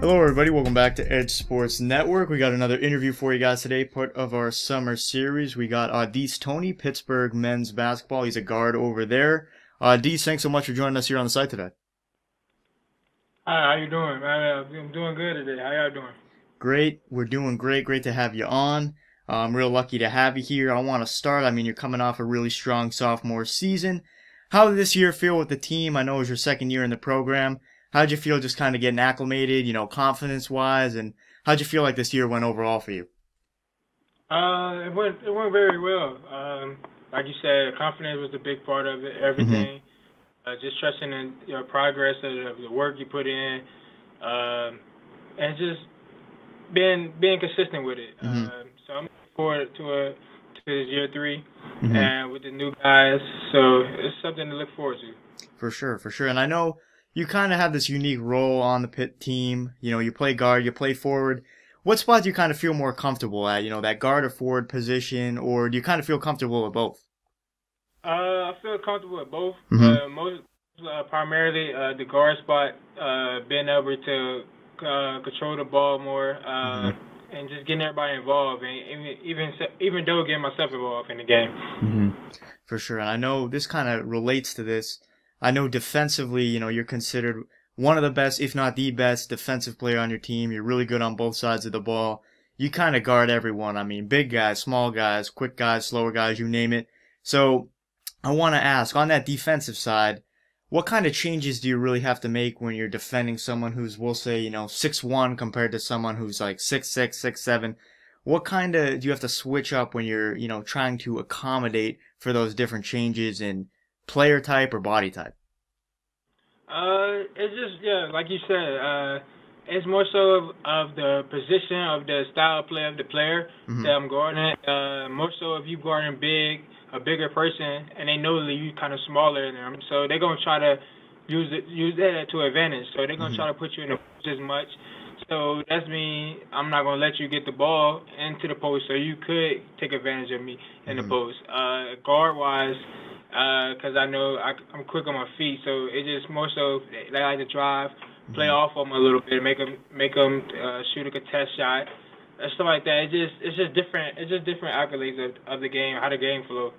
Hello everybody, welcome back to Edge Sports Network. We got another interview for you guys today, part of our summer series. We got Au'Diese Toney, Pittsburgh men's basketball. He's a guard over there. Au'Diese, thanks so much for joining us here on the site today. Hi, how you doing? I'm doing good today. How y'all doing? Great, we're doing great. Great to have you on. I'm real lucky to have you here. I want to start, you're coming off a really strong sophomore season. How did this year feel with the team? I know it was your second year in the program. How'd you feel just kind of getting acclimated, confidence-wise, and how'd you feel like this year went overall for you? It went very well. Like you said, confidence was a big part of it. Everything, just trusting in your progress of the work you put in, and just being consistent with it. So I'm looking forward to this year 3, and with the new guys. So it's something to look forward to. For sure. And I know you kind of have this unique role on the Pitt team. You play guard, you play forward. What spot do you kind of feel more comfortable at? That guard or forward position, or do you kind of feel comfortable with both? I feel comfortable with both. Primarily the guard spot, being able to control the ball more, and just getting everybody involved, and even though getting myself involved in the game. For sure. And I know this kind of relates to this. I know defensively, you're considered one of the best, if not the best, defensive player on your team. You're really good on both sides of the ball. You kind of guard everyone. Big guys, small guys, quick guys, slower guys, you name it. So I want to ask, on that defensive side, what kind of changes do you really have to make when you're defending someone who's, we'll say, 6'1" compared to someone who's like 6'6", 6'7"? What kind of do you have to switch up when you're, trying to accommodate for those different changes in player type or body type? It's just, like you said, it's more so of the position, of the style of play of the player that I'm guarding. More so if you guarding a bigger person, and they know that you kind of smaller than them, so they're gonna try to use that to advantage. So they're gonna try to put you in the post as much. So that's me. I'm not gonna let you get the ball into the post, so you could take advantage of me in the post. Guard wise, because I know I'm quick on my feet, so it's just more so they like to drive, play off them a little bit, make them shoot a contest shot, and stuff like that. It's just different. It's just different accolades of the game, how the game flow.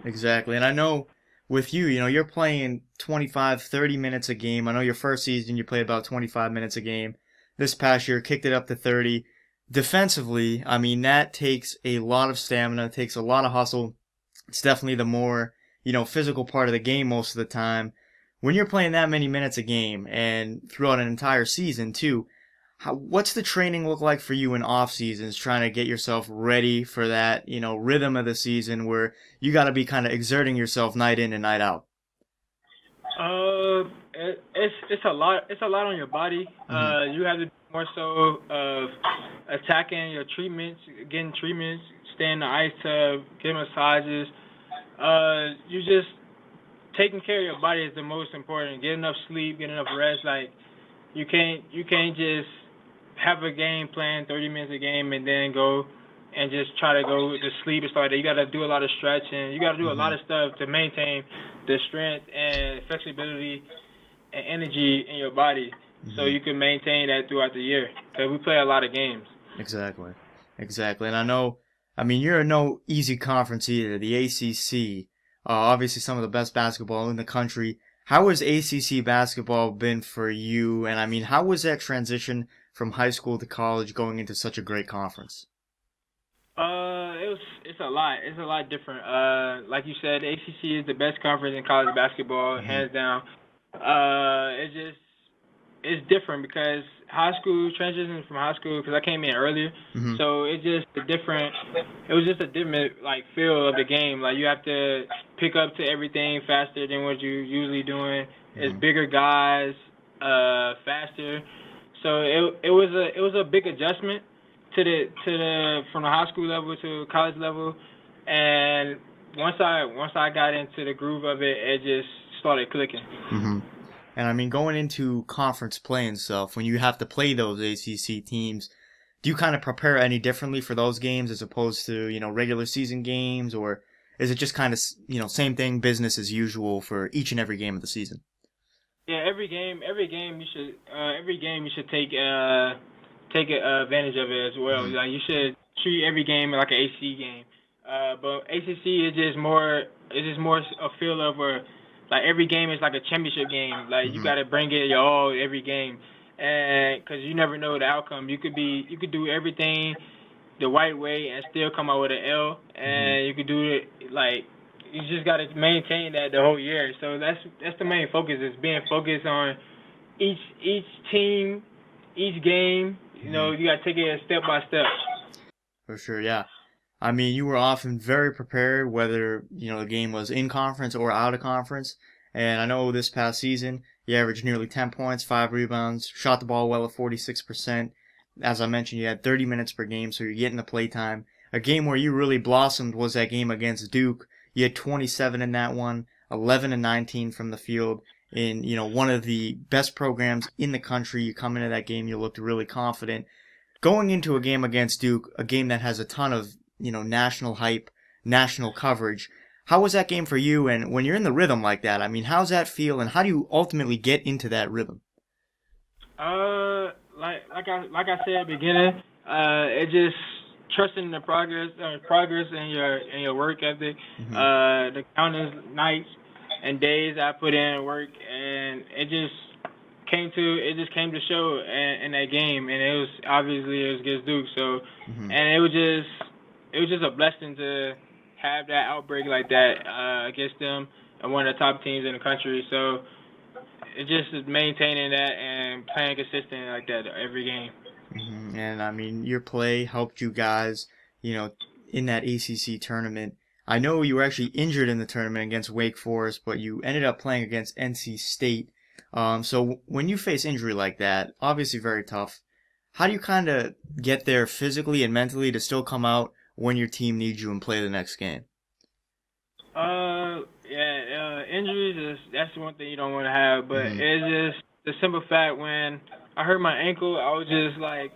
Exactly, and I know with you, you're playing 25, 30 minutes a game. I know your first season you played about 25 minutes a game. This past year, kicked it up to 30. Defensively, that takes a lot of stamina, takes a lot of hustle. It's definitely the more physical part of the game most of the time. When you're playing that many minutes a game and throughout an entire season too, what's the training look like for you in off seasons, trying to get yourself ready for that, rhythm of the season where you got to be kind of exerting yourself night in and night out? It's a lot. It's a lot on your body. You have to be more so of attacking your treatments, getting treatments, staying in the ice tub, getting massages. You just taking care of your body is the most important. Get enough sleep, get enough rest. Like you can't just have a game plan, 30 minutes a game, and then go and just try to go to sleep and stuff like that. You got to do a lot of stretching. You got to do a lot of stuff to maintain the strength and flexibility and energy in your body, so you can maintain that throughout the year. Because we play a lot of games. Exactly. And I know, you're in no easy conference either. The ACC, obviously some of the best basketball in the country. How has ACC basketball been for you? And how was that transition from high school to college going into such a great conference? It's a lot. It's a lot different. Like you said, the ACC is the best conference in college basketball, hands down. It's different because high school, transitioning from high school, because I came in earlier, so it was just a different feel of the game. Like you have to pick up to everything faster than what you're usually doing. It's bigger guys, faster. So it was a big adjustment to the from the high school level to college level, and once I got into the groove of it, it just started clicking. And going into conference play and stuff, when you have to play those ACC teams, do you kind of prepare any differently for those games as opposed to, regular season games, or is it just kind of, same thing, business as usual for each and every game of the season? Yeah, every game you should take advantage of it as well. Hmm. Like you should treat every game like an ACC game. But ACC is just more a feel of where like every game is like a championship game. Like you Hmm. got to bring it your all every game, and because you never know the outcome. You could do everything the right way and still come out with an L, Hmm. and you could do it like you just got to maintain that the whole year. So that's the main focus is being focused on each team, each game. Hmm. You got to take it step by step. For sure, yeah. I mean, you were often very prepared, whether, the game was in conference or out of conference. And I know this past season, you averaged nearly 10 points, 5 rebounds, shot the ball well at 46%. As I mentioned, you had 30 minutes per game, so you're getting the play time. A game where you really blossomed was that game against Duke. You had 27 in that one, 11 and 19 from the field. In, one of the best programs in the country, you come into that game, you looked really confident. Going into a game against Duke, a game that has a ton of, national hype, national coverage, how was that game for you? And when you're in the rhythm like that, I mean, how's that feel and how do you ultimately get into that rhythm? Like I said at the beginning, it just trusting the progress and your work ethic, Hmm. the countless nights and days I put in work, and it just came to show in that game, and it was against Duke, so, Hmm. and it was just a blessing to have that outbreak like that against them and one of the top teams in the country, so. It's just maintaining that and playing consistent like that every game. And I mean, your play helped you guys, you know, in that ACC tournament. I know you were actually injured in the tournament against Wake Forest, but you ended up playing against NC State. So when you face injury like that, obviously very tough. How do you kind of get there physically and mentally to still come out when your team needs you and play the next game? Yeah, injuries that's the one thing you don't want to have, but Hmm. it's just the simple fact when I hurt my ankle, I was just like,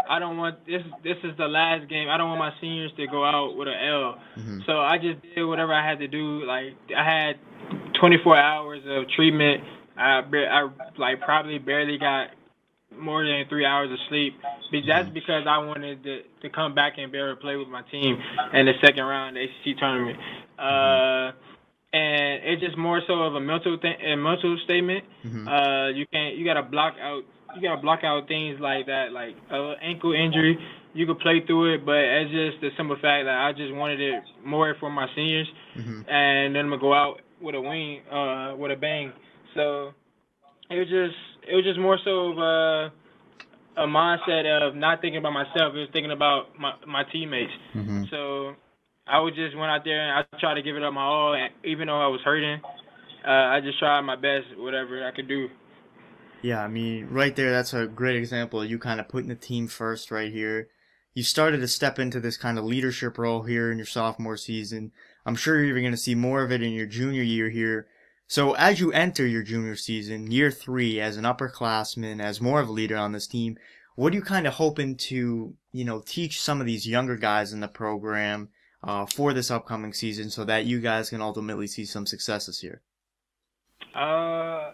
I don't want this. This is the last game. I don't want my seniors to go out with an L. Hmm. So I just did whatever I had to do. Like I had 24 hours of treatment. I like probably barely got more than 3 hours of sleep. That's Hmm. because I wanted to come back and be able to play with my team in the second round of the ACC tournament. Hmm. And it's just more so of a mental statement. Hmm. You gotta block out things like that, like ankle injury. You could play through it, but it's just the simple fact that I just wanted it more for my seniors, Hmm. and then I'm gonna go out with with a bang. So it was just more so of a mindset of not thinking about myself. It was thinking about my teammates. Hmm. So I would just went out there and I tried to give it up my all, and even though I was hurting, I just tried my best, whatever I could do. Yeah, I mean, right there, that's a great example of you kind of putting the team first right here. You started to step into this kind of leadership role here in your sophomore season. I'm sure you're even going to see more of it in your junior year here. So as you enter your junior season, year 3, as an upperclassman, as more of a leader on this team, what are you kind of hoping to, teach some of these younger guys in the program for this upcoming season so that you guys can ultimately see some success this year? Uh,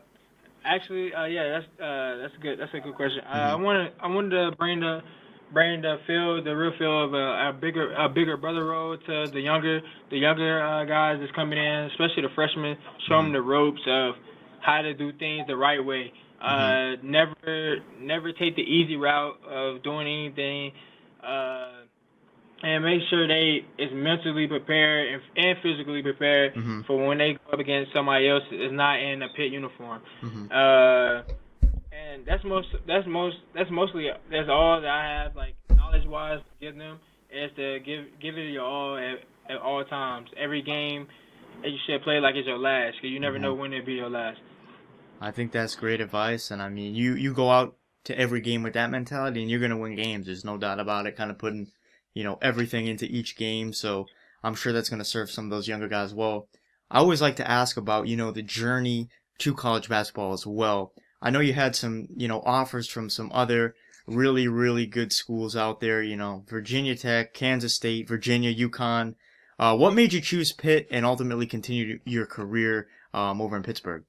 Actually, yeah, that's good. That's a good question. Mm-hmm. I wanted to bring the real feel of a bigger brother role to the younger guys that's coming in, especially the freshmen. Show Mm-hmm. them the ropes of how to do things the right way. Mm-hmm. Never take the easy route of doing anything. And make sure they is mentally prepared and physically prepared Mm-hmm. for when they go up against somebody else that's not in a Pitt uniform. Mm-hmm. Uh, and that's all that I have like knowledge wise to give them is to give it your all at all times. Every game you should play like it's your last because you never Mm-hmm. know when it'll be your last. I think that's great advice, and I mean, you go out to every game with that mentality, and you're gonna win games. There's no doubt about it. Kind of putting, everything into each game. So I'm sure that's gonna serve some of those younger guys well. I always like to ask about, the journey to college basketball as well. I know you had some, offers from some other really, really good schools out there. Virginia Tech, Kansas State, Virginia, UConn. What made you choose Pitt and ultimately continue your career over in Pittsburgh?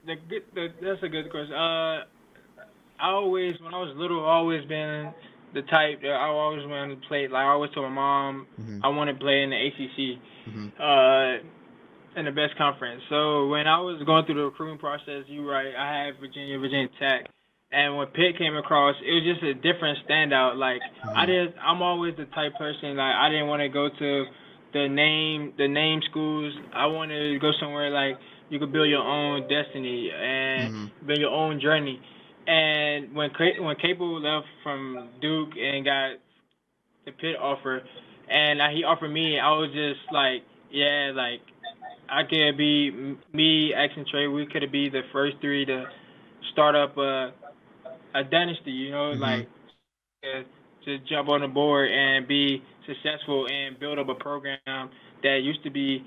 That's a good question. When I was little, I always been the type that I always wanted to play. Like I always told my mom, I want to play in the ACC, in the best conference. So when I was going through the recruiting process, you're right, I had Virginia Tech, and when Pitt came across, it was just a different standout. Like I'm always the type person like I didn't want to go to the name schools. I wanted to go somewhere like you could build your own destiny and build your own journey. And when Capel left from Duke and got the Pitt offer, and he offered me, I was just like, yeah, like I could be me, X and Trey. We could be the first three to start up a dynasty, you know, like to jump on the board and be successful and build up a program that used to be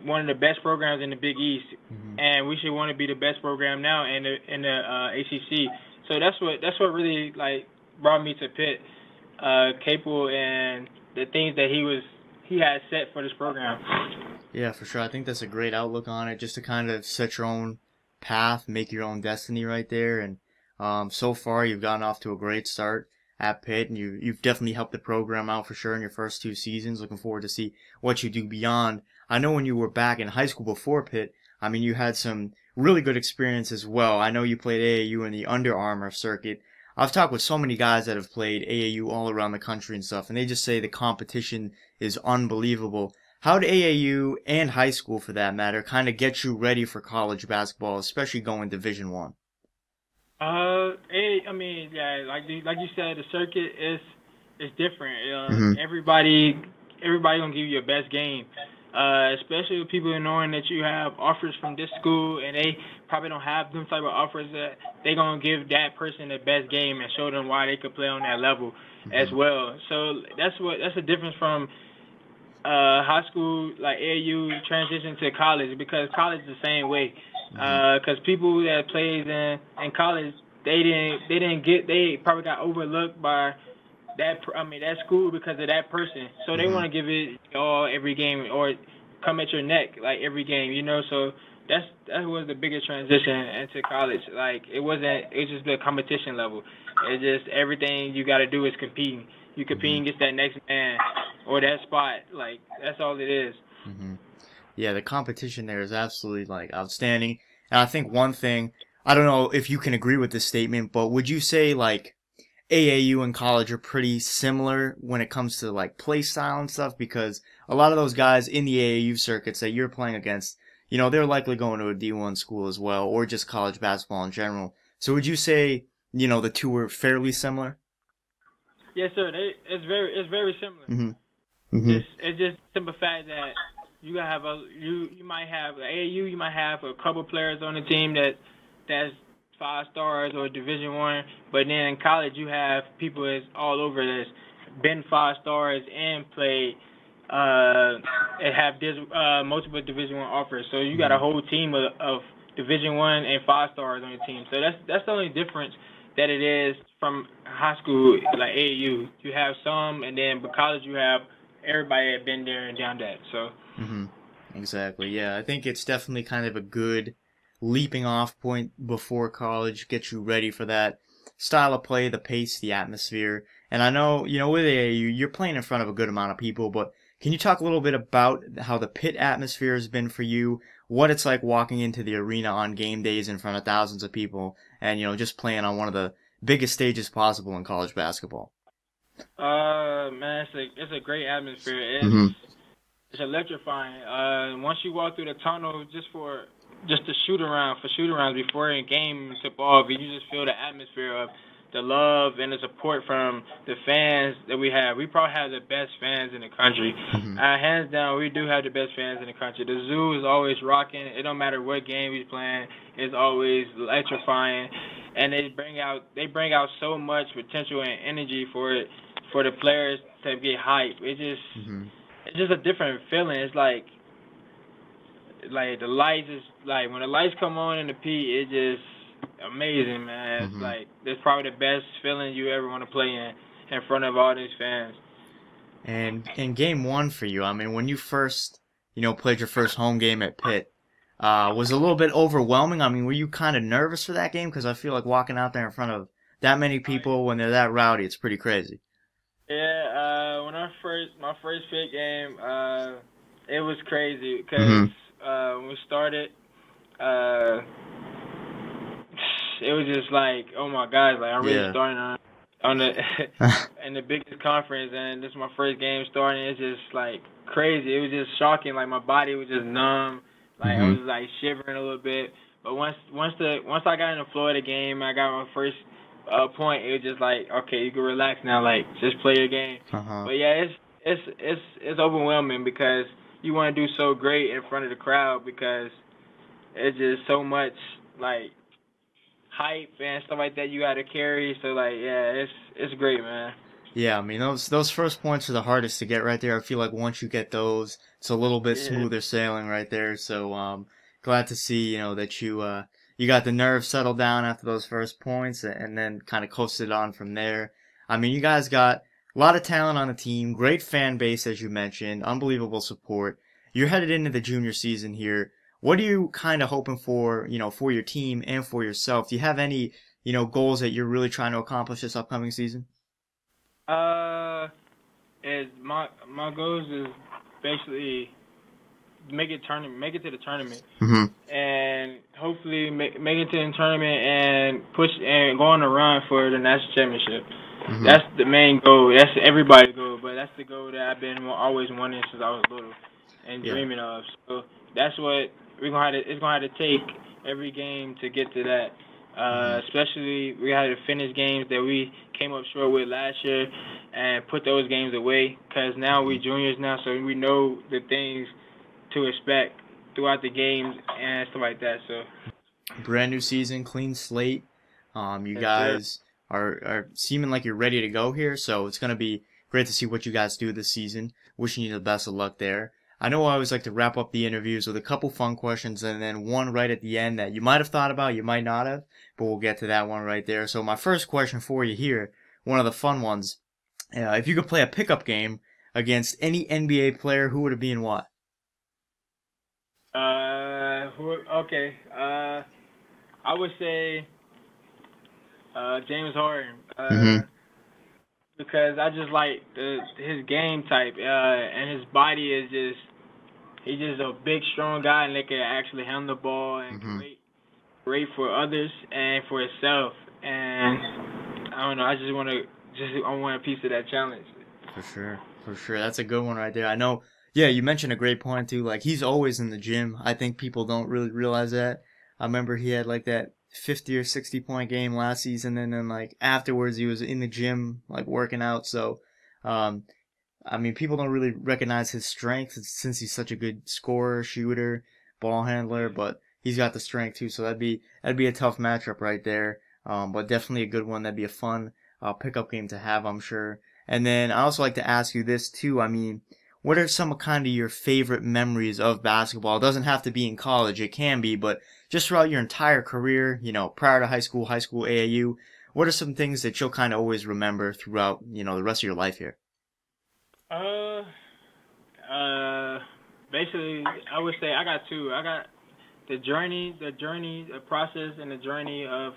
one of the best programs in the Big East, and we should want to be the best program now in the ACC. So that's what really like brought me to Pitt, Capel, and the things that he had set for this program. Yeah, for sure. I think that's a great outlook on it, just to kind of set your own path, make your own destiny right there. And so far, you've gotten off to a great start at Pitt, and you've definitely helped the program out for sure in your first 2 seasons. Looking forward to see what you do beyond. I know when you were back in high school before Pitt, I mean, you had some really good experience as well. I know you played AAU in the Under Armour circuit. I've talked with so many guys that have played AAU all around the country and stuff, and they just say the competition is unbelievable. How did AAU and high school, for that matter, kind of get you ready for college basketball, especially going Division I? I mean, yeah, like you said, the circuit is different. Everybody gonna give you your best game. Especially with people knowing that you have offers from this school and they probably don't have them type of offers, that they gonna give that person the best game and show them why they could play on that level as well. So that's the difference from high school, like AAU, transition to college, because college is the same way. Because people that plays in college, they probably got overlooked by that school because of that person. So they want to give it all every game or come at your neck like every game, you know. So that was the biggest transition into college. Like it's just the competition level. It's just everything you got to do is competing. You competing against that next man or that spot. Like that's all it is. Yeah, the competition there is absolutely like outstanding. And I think one thing, I don't know if you can agree with this statement, but would you say like AAU and college are pretty similar when it comes to like play style and stuff? Because a lot of those guys in the AAU circuits that you're playing against, you know, they're likely going to a D1 school as well, or just college basketball in general. So would you say, you know, the two are fairly similar? Yes, sir. It's very similar. It's just simple fact that you gotta have you might have AAU, you might have a couple players on the team that's 5 stars or Division I, but then in college you have people that's all over that's been 5 stars and played and have multiple Division I offers. So you got a whole team of Division I and 5 stars on your team. So that's the only difference that it is from high school, like AAU. You have some, and then but college you have everybody that been there and done that. So. Exactly. Yeah, I think it's definitely kind of a good leaping off point before college, get you ready for that style of play, the pace, the atmosphere. And I know, you know, with AAU, you're playing in front of a good amount of people, but can you talk a little bit about how the Pitt atmosphere has been for you, what it's like walking into the arena on game days in front of thousands of people, and, you know, just playing on one of the biggest stages possible in college basketball? Man, it's a great atmosphere. It's electrifying. Once you walk through the tunnel, just the shoot-arounds before a game tip off, you just feel the atmosphere of the love and the support from the fans that we have. We probably have the best fans in the country. Hands down, we do have the best fans in the country. The zoo is always rocking. It don't matter what game we're playing. It's always electrifying, and they bring out so much potential and energy for the players to get hype. It's just a different feeling. It's like the lights is like when the lights come on in the P, it's just amazing, man. It's like it's probably the best feeling you ever want to play in front of all these fans. And in game 1 for you, I mean, when you first, you know, played your first home game at Pitt, was a little bit overwhelming. I mean, were you kind of nervous for that game? Because I feel like walking out there in front of that many people when they're that rowdy, it's pretty crazy. Yeah, when my first Pitt game, it was crazy because Hmm. when we started, uh, it was just like, oh my God, like I'm really Yeah. starting on the in the biggest conference, and this is my first game starting. It's just like crazy. It was just shocking. Like my body was just numb. Like I Hmm. was like shivering a little bit. But once I got in the flow of the game, I got my first point. It was just like, okay, you can relax now. Like just play your game. Uh-huh. But yeah, it's overwhelming because you want to do so great in front of the crowd because it's just so much like hype and stuff like that you got to carry. So like, yeah, it's great, man. Yeah, I mean those first points are the hardest to get right there. I feel like once you get those, it's a little bit Yeah, smoother sailing right there. So glad to see, that you got the nerves settled down after those first points and then kind of coasted on from there. I mean, you guys got a lot of talent on the team, great fan base as you mentioned, unbelievable support. You're headed into the junior season here. What are you kind of hoping for, for your team and for yourself? Do you have any, goals that you're really trying to accomplish this upcoming season? uh, is my goals is basically make it to the tournament, Hmm. and hopefully make it to the tournament and push and go on a run for the national championship. Hmm. That's the main goal. That's everybody's goal, but that's the goal that I've been always wanting since I was little and Yeah. dreaming of. So that's what it's gonna have to take every game to get to that. Hmm. Especially we had to finish games that we came up short with last year and put those games away because now Hmm. we juniors now, so we know the things to expect throughout the games and stuff like that. So Brand new season, clean slate. You yes, sir. guys are seeming like you're ready to go here, so it's gonna be great to see what you guys do this season. Wishing you the best of luck there. I know I always like to wrap up the interviews with a couple fun questions and then one right at the end that you might have thought about, you might not have, but we'll get to that one right there. So my first question for you here, one of the fun ones. If you could play a pickup game against any NBA player, who would it be and why? Okay. I would say James Harden. Mm-hmm. Because I just like his game type, and his body is just he's just a big, strong guy, and they can actually handle the ball and Mm-hmm. create for others and for himself. And I don't know, I want a piece of that challenge. For sure. For sure. That's a good one right there. I know. Yeah, you mentioned a great point too. Like he's always in the gym. I think people don't really realize that. I remember he had like that 50 or 60 point game last season and then like afterwards he was in the gym like working out. So, um I mean people don't really recognize his strength since he's such a good scorer, shooter, ball handler, but he's got the strength too. So that'd be a tough matchup right there. But definitely a good one. That'd be a fun pickup game to have, I'm sure. And then I also like to ask you this too. I mean, what are some of kind of your favorite memories of basketball? It doesn't have to be in college, it can be, but just throughout your entire career, prior to high school, AAU, what are some things that you'll kind of always remember throughout, the rest of your life here? Uh, uh, Basically, I would say I got two. I got the process, and the journey of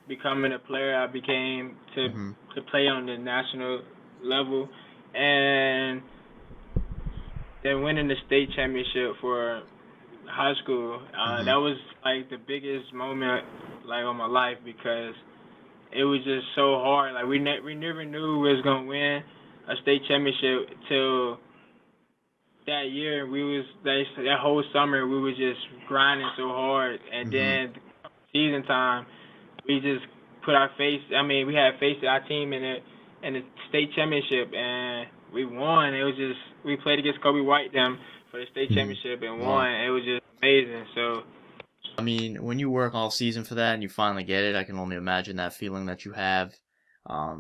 becoming a player I became Hmm. to play on the national level, and then winning the state championship for high school. Hmm. That was like the biggest moment like of my life because it was just so hard. Like we never knew we was gonna win a state championship till that year. We was that whole summer we was just grinding so hard, and Hmm. then season time we just put our face. I mean, we had faced our team in the state championship, and we won. It was just we played against Kobe White them for the state Hmm. championship and Wow. won. It was just amazing. So I mean, when you work all season for that and you finally get it, I can only imagine that feeling that you have.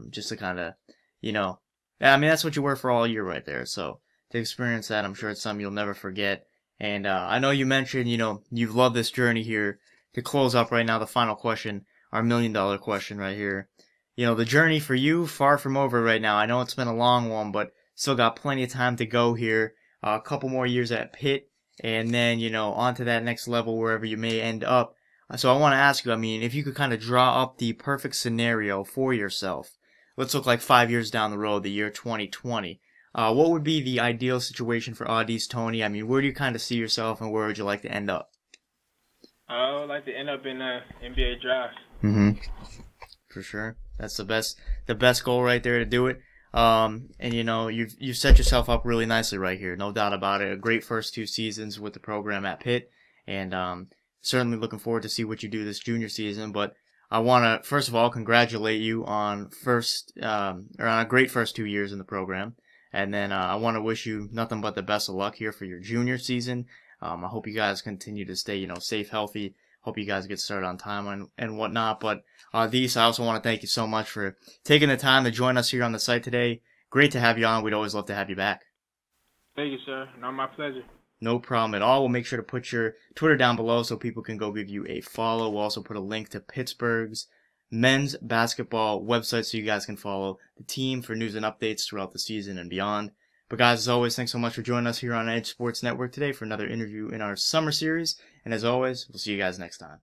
Just to kind of, you know, yeah, I mean, that's what you work for all year right there. So to experience that, I'm sure it's something you'll never forget. And I know you mentioned, you've loved this journey here. To close up right now, the final question, our $1 million question right here. The journey for you, far from over right now. I know it's been a long one, but still got plenty of time to go here. A couple more years at Pitt and then, on to that next level wherever you may end up. So I want to ask you, I mean, if you could kind of draw up the perfect scenario for yourself, let's look like 5 years down the road, the year 2020. What would be the ideal situation for Au'Diese Toney? I mean, where do you kind of see yourself, and where would you like to end up? I would like to end up in the NBA draft. Mm-hmm. For sure. That's the best goal right there to do it. And you've set yourself up really nicely right here, no doubt about it. A great first 2 seasons with the program at Pitt, and certainly looking forward to see what you do this junior season. But I want to first of all congratulate you on on a great first 2 years in the program, and then I want to wish you nothing but the best of luck here for your junior season. I hope you guys continue to stay, safe, healthy. Hope you guys get started on time and whatnot. But Au'Diese, I also want to thank you so much for taking the time to join us here on the site today. Great to have you on. We'd always love to have you back. Thank you, sir. No, my pleasure. No problem at all. We'll make sure to put your Twitter down below so people can go give you a follow. We'll also put a link to Pittsburgh's men's basketball website so you guys can follow the team for news and updates throughout the season and beyond. But guys, as always, thanks so much for joining us here on Edge Sports Network today for another interview in our summer series. And as always, we'll see you guys next time.